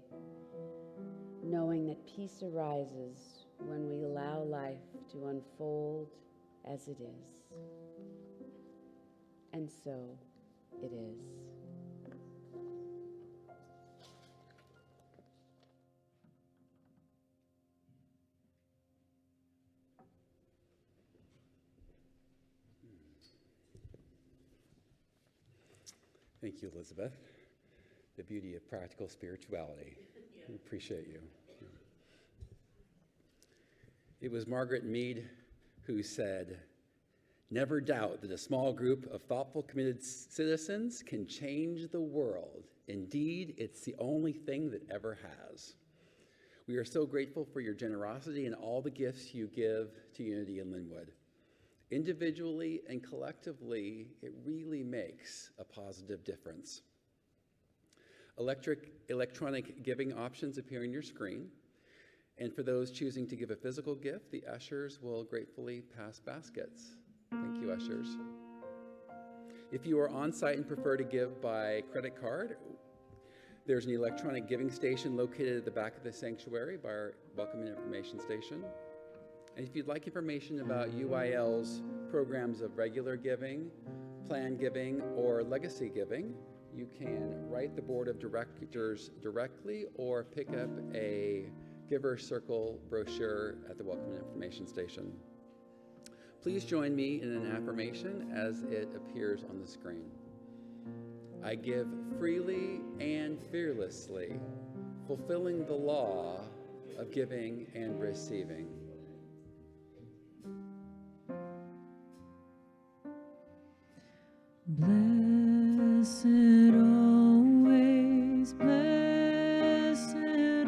knowing that peace arises when we allow life to unfold as it is. And so it is. Thank you, Elizabeth. The beauty of practical spirituality. We appreciate you. It was Margaret Mead who said, "Never doubt that a small group of thoughtful, committed citizens can change the world. Indeed, it's the only thing that ever has." We are so grateful for your generosity and all the gifts you give to Unity in Lynnwood. Individually and collectively, it really makes a positive difference. Electronic giving options appear on your screen. And for those choosing to give a physical gift, the ushers will gratefully pass baskets. Thank you, ushers. If you are on site and prefer to give by credit card, there's an electronic giving station located at the back of the sanctuary by our welcome and information station. And if you'd like information about UIL's programs of regular giving, planned giving, or legacy giving, you can write the board of directors directly or pick up a Giver Circle brochure at the welcome and information station. Please join me in an affirmation as it appears on the screen. I give freely and fearlessly, fulfilling the law of giving and receiving. Blessed always, blessed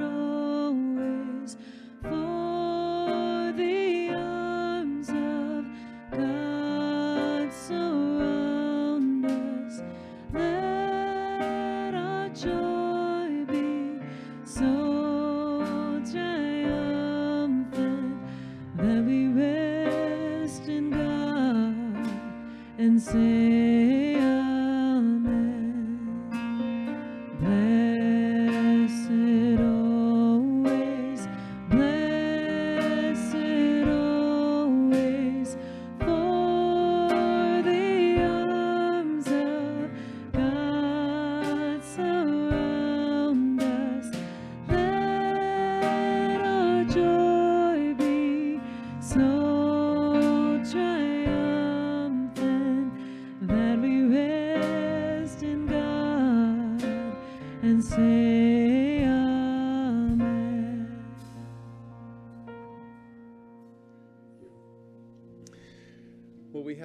always, for the arms of God surround us. Let our joy be so triumphant that we rest in God and say,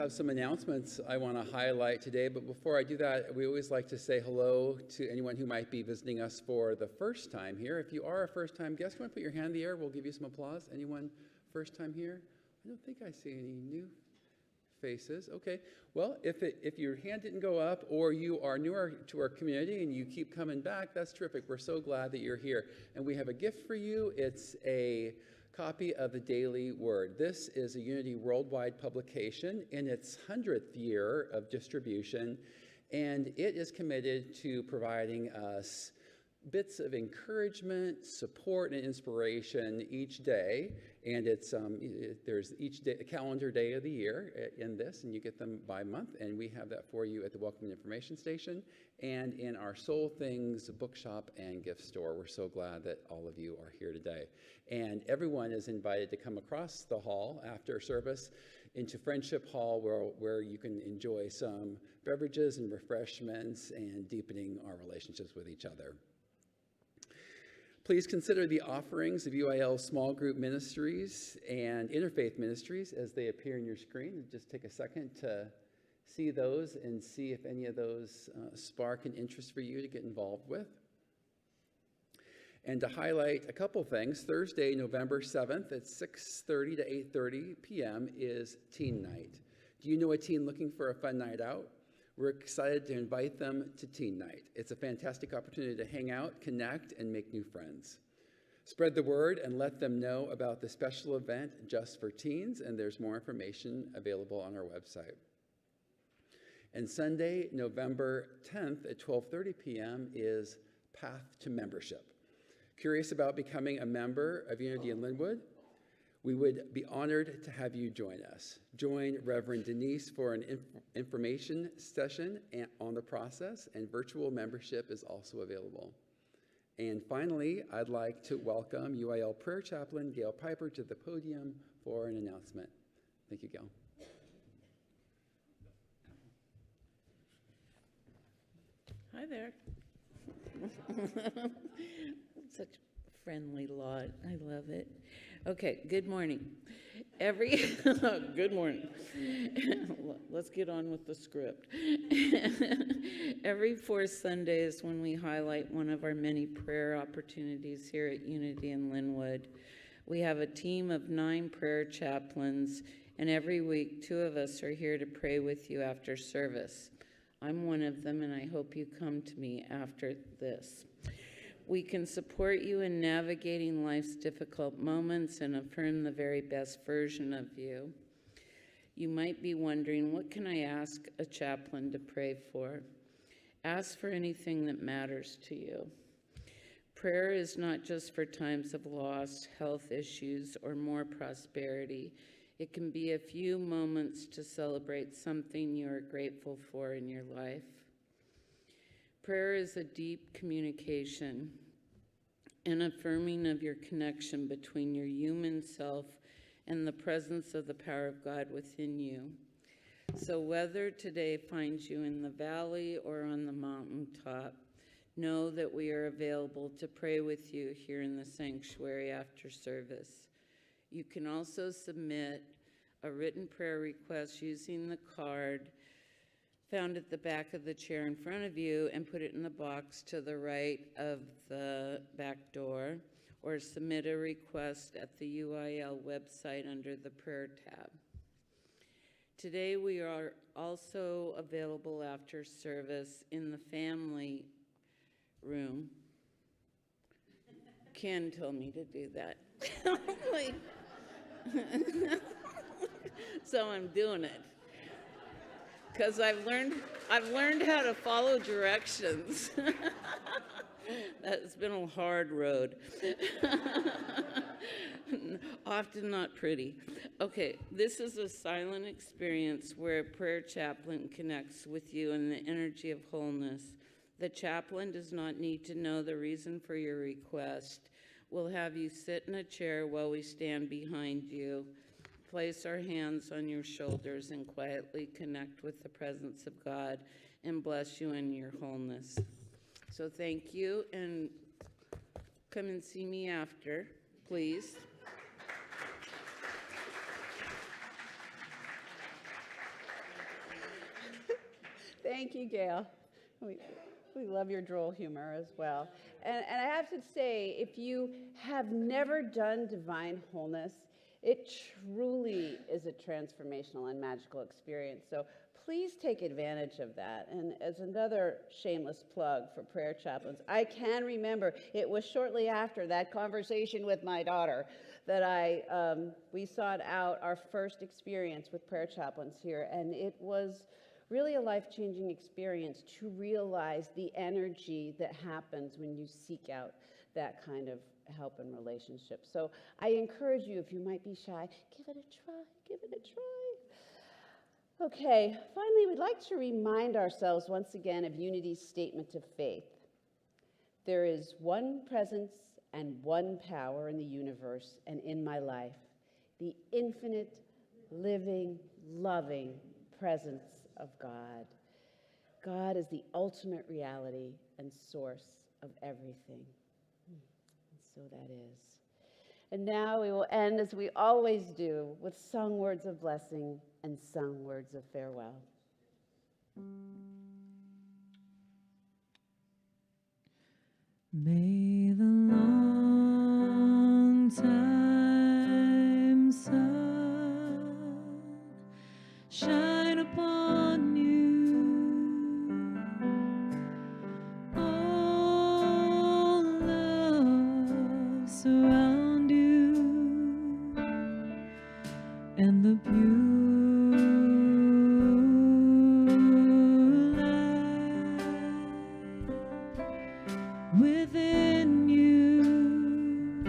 Some announcements I want to highlight today, but before I do that, we always like to say hello to anyone who might be visiting us for the first time here. If you are a first-time guest, you want to put your hand in the air? We'll give you some applause. Anyone first time here? I don't think I see any new faces. Okay. Well, if your hand didn't go up or you are newer to our community and you keep coming back, that's terrific. We're so glad that you're here. And we have a gift for you. It's a copy of the Daily Word. This is a Unity Worldwide publication in its 100th year of distribution, and it is committed to providing us bits of encouragement, support, and inspiration each day. And it's there's each day, a calendar day of the year in this, and you get them by month. And we have that for you at the Welcome and Information Station and in our Soul Things bookshop and gift store. We're so glad that all of you are here today. And everyone is invited to come across the hall after service into Friendship Hall, where you can enjoy some beverages and refreshments and deepening our relationships with each other. Please consider the offerings of UIL small group ministries and interfaith ministries as they appear on your screen. Just take a second to see those and see if any of those spark an interest for you to get involved with. And to highlight a couple things, Thursday, November 7th at 6:30 to 8:30 p.m. is Teen Night. Do you know a teen looking for a fun night out? We're excited to invite them to Teen Night. It's a fantastic opportunity to hang out, connect, and make new friends. Spread the word and let them know about the special event just for teens, and there's more information available on our website. And Sunday, November 10th at 12:30 p.m. is Path to Membership. Curious about becoming a member of Unity in Lynnwood? We would be honored to have you join us. Join Reverend Denise for an information session on the process, and virtual membership is also available. And finally, I'd like to welcome UIL Prayer Chaplain Gail Piper to the podium for an announcement. Thank you, Gail. Hi there. Such a friendly lot. I love it. Okay, good morning. Good morning. Let's get on with the script. Every fourth Sunday is when we highlight one of our many prayer opportunities here at Unity in Lynnwood. We have a team of 9 prayer chaplains, and every week 2 of us are here to pray with you after service. I'm one of them, and I hope you come to me after this. We can support you in navigating life's difficult moments and affirm the very best version of you. You might be wondering, what can I ask a chaplain to pray for? Ask for anything that matters to you. Prayer is not just for times of loss, health issues, or more prosperity. It can be a few moments to celebrate something you are grateful for in your life. Prayer is a deep communication, an affirming of your connection between your human self and the presence of the power of God within you. So whether today finds you in the valley or on the mountaintop, know that we are available to pray with you here in the sanctuary after service. You can also submit a written prayer request using the card found at the back of the chair in front of you and put it in the box to the right of the back door, or submit a request at the UIL website under the prayer tab. Today we are also available after service in the family room. Ken told me to do that. So I'm doing it. Because I've learned how to follow directions. That's been a hard road. Often not pretty. Okay, this is a silent experience where a prayer chaplain connects with you in the energy of wholeness. The chaplain does not need to know the reason for your request. We'll have you sit in a chair while we stand behind you, place our hands on your shoulders, and quietly connect with the presence of God and bless you in your wholeness. So thank you, and come and see me after, please. Thank you, Gail. We love your droll humor as well. And I have to say, if you have never done Divine Wholeness, it truly is a transformational and magical experience. So please take advantage of that. And as another shameless plug for prayer chaplains, I can remember it was shortly after that conversation with my daughter that we sought out our first experience with prayer chaplains here. And it was really a life-changing experience to realize the energy that happens when you seek out that kind of help and relationship. So I encourage you, if you might be shy, give it a try, give it a try. Okay, finally, we'd like to remind ourselves once again of Unity's statement of faith. There is one presence and one power in the universe and in my life, the infinite, living, loving presence of God. God is the ultimate reality and source of everything. And so that is. And now we will end, as we always do, with sung words of blessing and sung words of farewell. May the long time sun shine upon you, all love surround you, and the pure light within you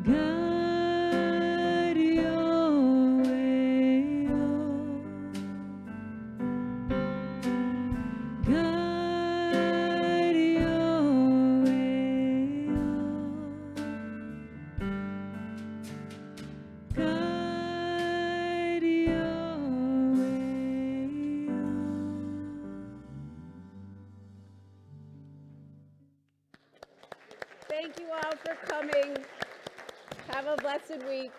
guide your way on, guide your way on, guide your way on. Thank you all for coming. Have a blessed week.